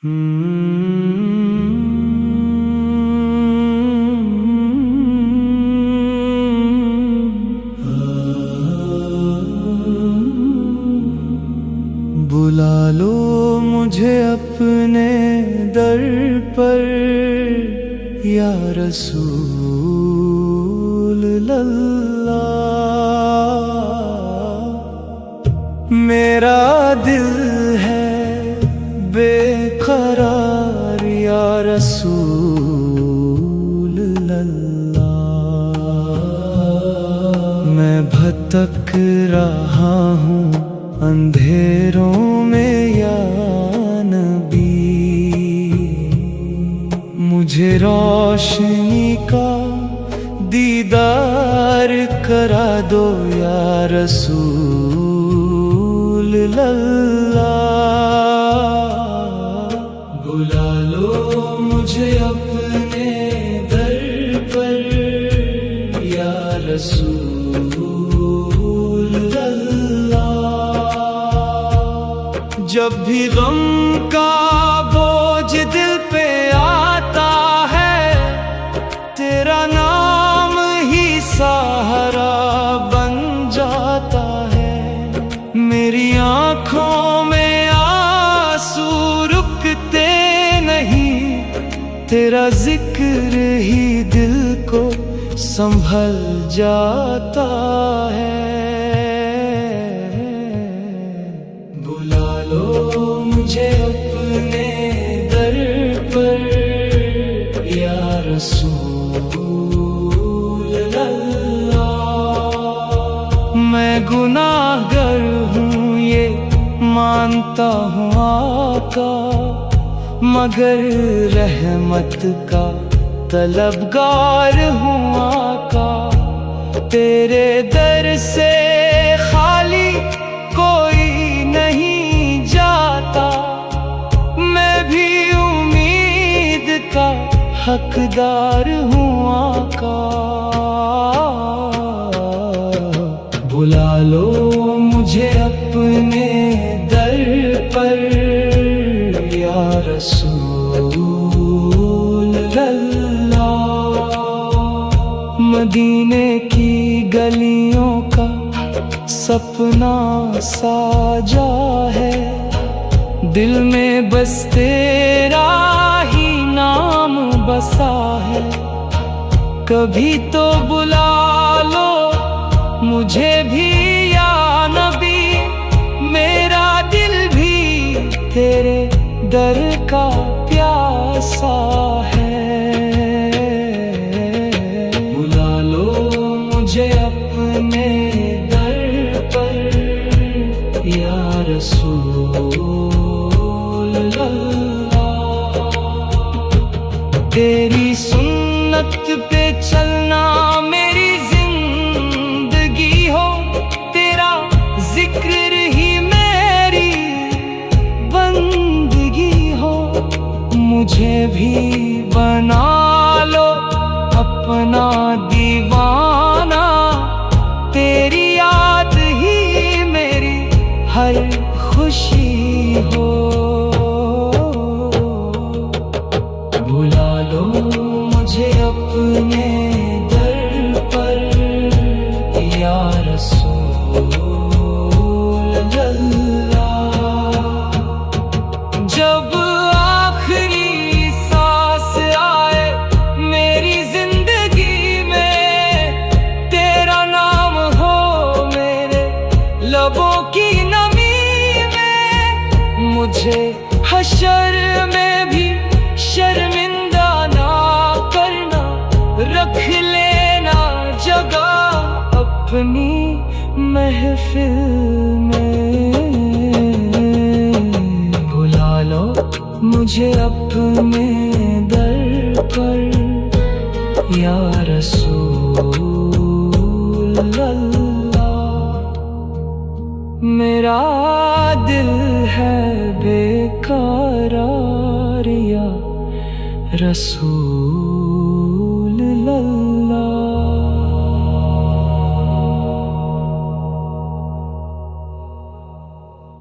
बुला लो मुझे अपने दर पर या रसूल अल्लाह। मेरा दिल है बेकरार या रसूल अल्लाह। मैं भटक रहा हूँ अंधेरों में या नबी, मुझे रोशनी का दीदार करा दो या रसूल अल्लाह। बुला लो मुझे अपने दर पर या रसूल अल्लाह। जब भी गम का बोझ दिल पे आता है, तेरा नाम ही सहारा बन जाता है। मेरी आँखों में आंसू रुकते नहीं, तेरा जिक्र ही दिल को संभल जाता है। बुला लो मुझे अपने दर पर या रसूल अल्लाह। मैं गुनाहगार हूँ ये मानता हूँ आका, मगर रहमत का तलबगार हूँ आका। तेरे दर से खाली कोई नहीं जाता, मैं भी उम्मीद का हकदार हूँ आका। बुला लो मुझे अपने दर पर या रसूल अल्लाह। मदीने की गलियों का सपना साजा है, दिल में बस तेरा ही नाम बसा है। कभी तो बुला लो मुझे भी या नबी, मेरा दिल भी तेरे दर का प्यासा है। बुला लो मुझे अपने दर पर या रसूल अल्लाह। तेरी सुन्नत पे चलना मेरी जिंदगी हो, तेरा जिक्र ही मेरी बंदगी हो। मुझे भी बना लो अपना दीवाना, तेरी याद ही मेरी हर खुशी हो। बुला लो मुझे अपने दर पर या रसूल अल्लाह। जब आखिरी सांस आए मेरी जिंदगी में, तेरा नाम हो मेरे लबों की नमी में। मुझे हशर में भी शर्मिंदा ना करना, रख लेना जगह अपनी महफिल में। बुला लो मुझे अपने दर पर या रसूल अल्लाह। मेरा दिल है बेकरार या रसूल